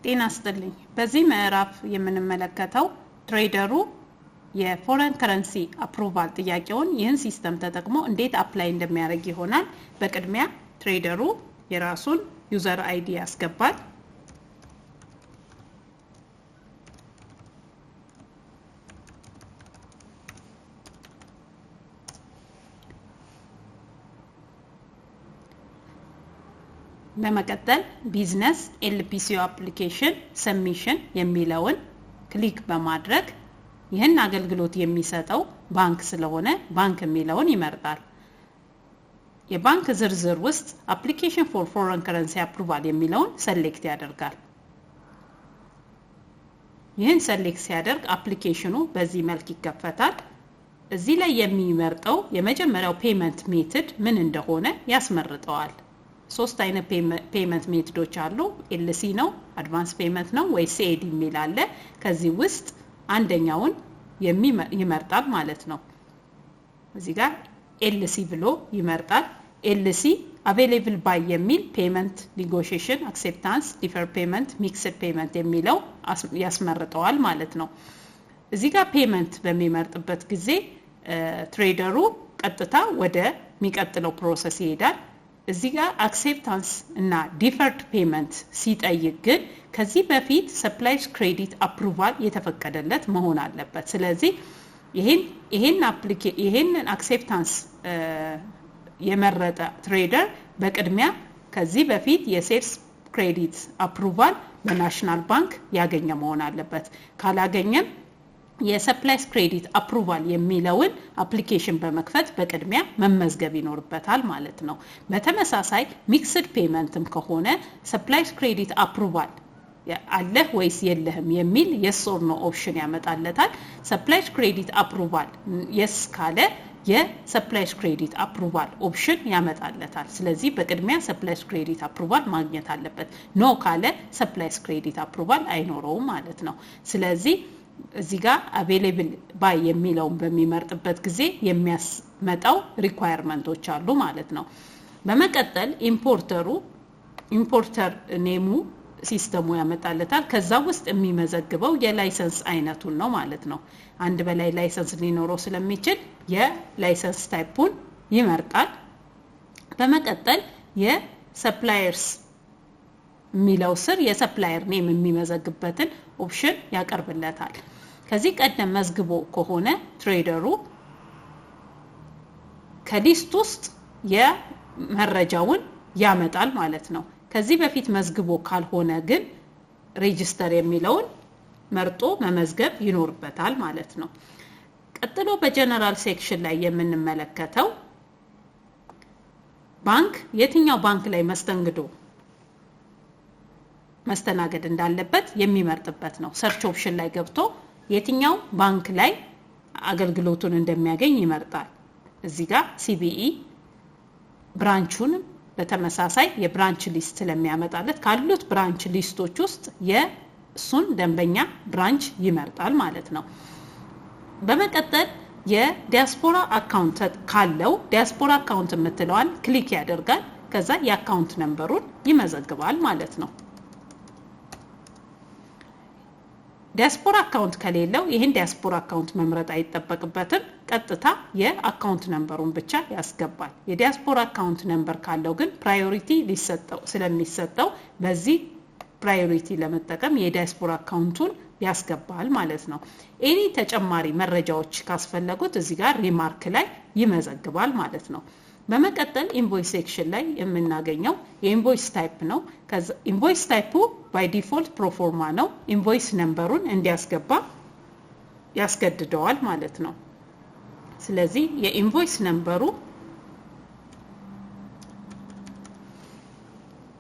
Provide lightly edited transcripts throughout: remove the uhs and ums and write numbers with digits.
ጤና ይስጥልኝ በዚህ ምዕራፍ የምንመለከተው ትሬደሩ የፎሬን ከረንሲ አፕሩቫል ጥያቄውን ይህን ሲስተም ተጠቅሞ እንዴት አፕላይ እንደሚያደርግ ይሆናል። በቅድሚያ ትሬደሩ የራሱን ዩዘር አይዲ ያስገባል። በመቀጠል ቢዝነስ ኤልፒሲኦ አፕሊኬሽን ሰብሚሽን የሚለውን ክሊክ በማድረግ ይህን አገልግሎት የሚሰጠው ባንክ ስለሆነ ባንክ የሚለውን ይመርጣል። የባንክ ዝርዝር ውስጥ አፕሊኬሽን ፎር ፎሬን ከረንሲ አፕሩቫል የሚለውን ሰሌክት ያደርጋል። ይህን ሰሌክት ሲያደርግ አፕሊኬሽኑ በዚህ መልክ ይከፈታል። እዚህ ላይ የሚመርጠው የመጀመሪያው ፔመንት ሜተድ ምን እንደሆነ ያስመርጠዋል። ሶስት አይነት ፔመንት ሜተዶች አሉ። ኤልሲ ነው፣ አድቫንስ ፔመንት ነው ወይ ሲኤዲ የሚል አለ። ከዚህ ውስጥ አንደኛውን ይመርጣል ማለት ነው። እዚህ ጋር ኤልሲ ብሎ ይመርጣል። ኤልሲ አቬሌብል ባይ የሚል ፔመንት ኔጎሺዬሽን አክሴፕታንስ ዲፈር ፔመንት ሚክስድ ፔመንት የሚለው ያስመርጠዋል ማለት ነው። እዚህ ጋር ፔመንት በሚመርጥበት ጊዜ ትሬደሩ ቀጥታ ወደ የሚቀጥለው ፕሮሰስ ይሄዳል። እዚህ ጋር አክሴፕታንስ እና ዲፈርድ ፔመንት ሲጠይቅ ግን ከዚህ በፊት ሰፕላይስ ክሬዲት አፕሩቫል የተፈቀደለት መሆን አለበት። ስለዚህ ይሄን አክሴፕታንስ የመረጠ ትሬደር በቅድሚያ ከዚህ በፊት የሴልስ ክሬዲት አፕሩቫል በናሽናል ባንክ ያገኘ መሆን አለበት። ካላገኘም የሰፕላይስ ክሬዲት አፕሩቫል የሚለውን አፕሊኬሽን በመክፈት በቅድሚያ መመዝገብ ይኖርበታል ማለት ነው። በተመሳሳይ ሚክስድ ፔመንትም ከሆነ ሰፕላይስ ክሬዲት አፕሩቫል አለህ ወይስ የለህም የሚል yes or no ኦፕሽን ያመጣለታል። ሰፕላይስ ክሬዲት አፕሩቫል yes ካለ የሰፕላይስ ክሬዲት አፕሩቫል ኦፕሽን ያመጣለታል። ስለዚህ በቅድሚያ ሰፕላይስ ክሬዲት አፕሩቫል ማግኘት አለበት። ኖ ካለ ሰፕላይስ ክሬዲት አፕሩቫል አይኖረውም ማለት ነው። ስለዚህ እዚህ ጋር አቬሌብል ባይ የሚለውን በሚመርጥበት ጊዜ የሚያስመጣው ሪኳየርመንቶች አሉ ማለት ነው። በመቀጠል ኢምፖርተር ኔሙ ሲስተሙ ያመጣለታል። ከዛ ውስጥ የሚመዘግበው የላይሰንስ አይነቱን ነው ማለት ነው። አንድ በላይ ላይሰንስ ሊኖረው ስለሚችል የላይሰንስ ታይፑን ይመርጣል። በመቀጠል የሰፕላየርስ የሚለው ስር የሰፕላየር ኔም የሚመዘግበትን ኦፕሽን ያቀርብለታል። ከዚህ ቀደም መዝግቦ ከሆነ ትሬደሩ ከሊስት ውስጥ የመረጃውን ያመጣል ማለት ነው። ከዚህ በፊት መዝግቦ ካልሆነ ግን ሬጂስተር የሚለውን መርጦ መመዝገብ ይኖርበታል ማለት ነው። ቀጥሎ በጀነራል ሴክሽን ላይ የምንመለከተው ባንክ የትኛው ባንክ ላይ መስተናገድ እንዳለበት የሚመርጥበት ነው። ሰርች ኦፕሽን ላይ ገብቶ የትኛው ባንክ ላይ አገልግሎቱን እንደሚያገኝ ይመርጣል። እዚህ ጋር ሲቢኢ ብራንቹን በተመሳሳይ የብራንች ሊስት ስለሚያመጣለት ካሉት ብራንች ሊስቶች ውስጥ የሱን ደንበኛ ብራንች ይመርጣል ማለት ነው። በመቀጠል የዲያስፖራ አካውንት ካለው ዲያስፖራ አካውንት የምትለዋን ክሊክ ያደርጋል። ከዛ የአካውንት ነምበሩን ይመዘግባል ማለት ነው። ዲያስፖራ አካውንት ከሌለው ይሄን ዲያስፖራ አካውንት መምረጥ አይጠበቅበትም። ቀጥታ የአካውንት ነምበሩን ብቻ ያስገባል። የዲያስፖራ አካውንት ነምበር ካለው ግን ፕራዮሪቲ ስለሚሰጠው በዚህ ፕራዮሪቲ ለመጠቀም የዲያስፖራ አካውንቱን ያስገባል ማለት ነው። ኤኒ ተጨማሪ መረጃዎች ካስፈለጉት እዚህ ጋር ሪማርክ ላይ ይመዘግባል ማለት ነው። በመቀጠል ኢንቮይስ ሴክሽን ላይ የምናገኘው የኢንቮይስ ታይፕ ነው። ከዛ ኢንቮይስ ታይፑ ባይ ዲፎልት ፕሮፎርማ ነው። ኢንቮይስ ነምበሩን እንዲያስገባ ያስገድደዋል ማለት ነው። ስለዚህ የኢንቮይስ ነምበሩ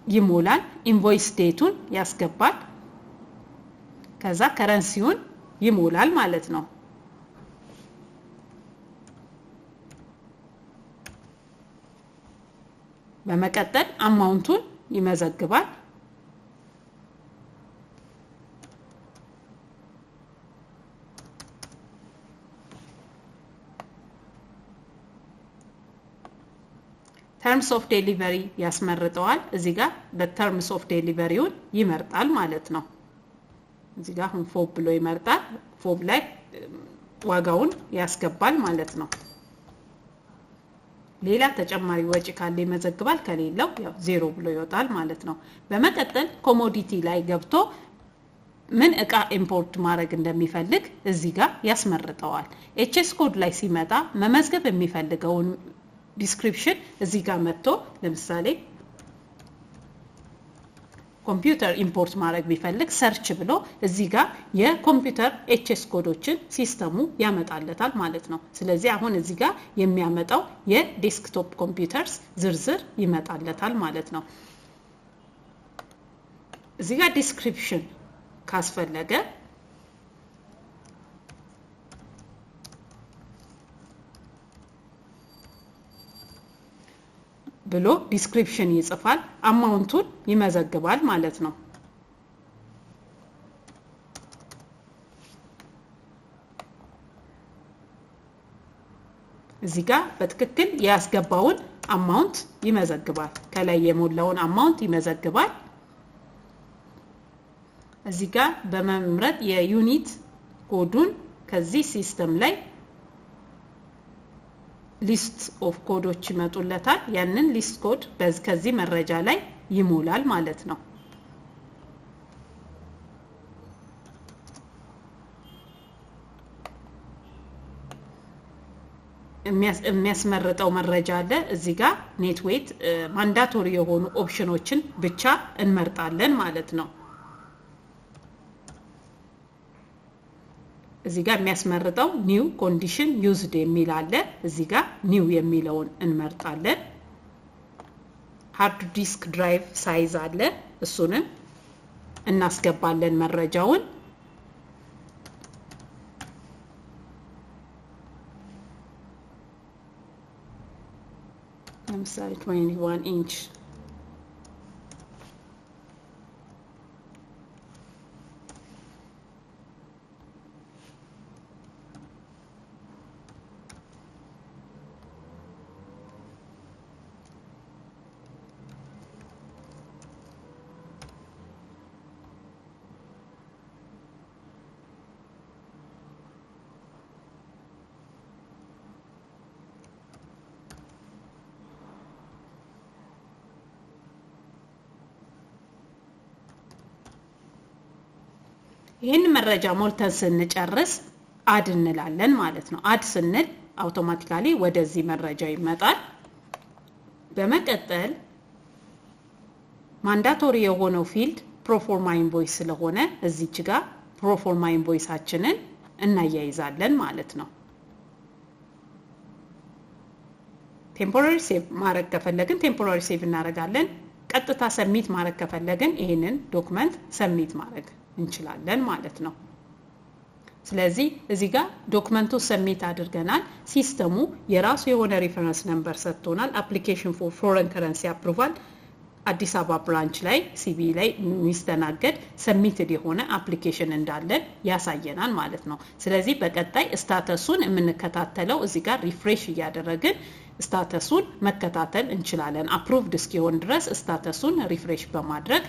ይሞላል። ኢንቮይስ ዴቱን ያስገባል። ከዛ ከረንሲውን ይሞላል ማለት ነው። በመቀጠል አማውንቱን ይመዘግባል። terms of delivery ያስመርጠዋል እዚህ ጋር በterms of deliveryውን ይመርጣል ማለት ነው እዚህ ጋር አሁን ፎብ ብሎ ይመርጣል ፎብ ላይ ዋጋውን ያስገባል ማለት ነው ሌላ ተጨማሪ ወጪ ካለ ይመዘግባል ከሌለው ያው 0 ብሎ ይወጣል ማለት ነው በመቀጠል ኮሞዲቲ ላይ ገብቶ ምን እቃ ኢምፖርት ማድረግ እንደሚፈልግ እዚህ ጋር ያስመርጠዋል ኤችኤስ ኮድ ላይ ሲመጣ መመዝገብ የሚፈልገው ዲስክሪፕሽን እዚህ ጋር መጥቶ ለምሳሌ ኮምፒውተር ኢምፖርት ማድረግ ቢፈልግ ሰርች ብሎ እዚህ ጋር የኮምፒውተር ኤችኤስ ኮዶችን ሲስተሙ ያመጣለታል ማለት ነው ስለዚህ አሁን እዚህ ጋር የሚያመጣው የዴስክቶፕ ኮምፒውተርስ ዝርዝር ይመጣለታል ማለት ነው እዚህ ጋር ዲስክሪፕሽን ካስፈለገ ብሎ ዲስክሪፕሽን ይጽፋል አማውንቱን ይመዘግባል ማለት ነው እዚህ ጋር በትክክል ያስገባውን አማውንት ይመዘግባል ከላይ የሞላውን አማውንት ይመዘግባል እዚህ ጋር በመምረጥ የዩኒት ኮዱን ከዚህ ሲስተም ላይ ሊስት ኦፍ ኮዶች ይመጡለታል ያንን ሊስት ኮድ ከዚህ መረጃ ላይ ይሞላል ማለት ነው የሚያስመርጠው መረጃ አለ እዚህ ጋር ኔትዌት ማንዳቶሪ የሆኑ ኦፕሽኖችን ብቻ እንመርጣለን ማለት ነው እዚህ ጋር የሚያስመርጠው ኒው ኮንዲሽን ዩዝድ የሚል አለ እዚህ ጋር ኒው የሚለውን እንመርጣለን ሃርድ ዲስክ ድራይቭ ሳይዝ አለ እሱንም እናስገባለን መረጃውን ለምሳሌ 21 ኢንች ይሄን መረጃ ሞልተን ስንጨርስ አድ እንላለን ማለት ነው አድ ስንል አውቶማቲካሊ ወደዚህ መረጃ ይመጣል በመቀጠል ማንዳቶሪ የሆነው ፊልድ ፕሮፎርማ ኢንቮይስ ስለሆነ እዚች ጋር ፕሮፎርማ ኢንቮይሳችንን እናያይዛለን ማለት ነው ቴምፖራሪ ሴቭ ማድረግ ከፈለግን ቴምፖራሪ ሴቭ እናደርጋለን ቀጥታ ሰብሚት ማድረግ ከፈለግን ይሄንን ዶክመንት ሰብሚት ማድረግ እንችላለን ማለት ነው ስለዚህ እዚህ ጋር ዶክመንቱ ሰብሚት አድርገናል ሲስተሙ የራሱ የሆነ ሪፈረንስ ነምበር ሰጥቶናል አፕሊኬሽን ፎር ፎሬን ከረንሲ አፕሩቫል አዲስ አበባ ብራንች ላይ ሲቢ ላይ ሚስተናገድ ሰብሚትድ የሆነ አፕሊኬሽን እንዳለ ያሳየናል ማለት ነው ስለዚህ በቀጣይ ስታተሱን የምንከታተለው እዚህ ጋር ሪፍሬሽ ያደረግን ስታተሱን መከታተል እንችላለን አፕሩቭድ እስኪሆን ድረስ ስታተሱን ሪፍሬሽ በማድረግ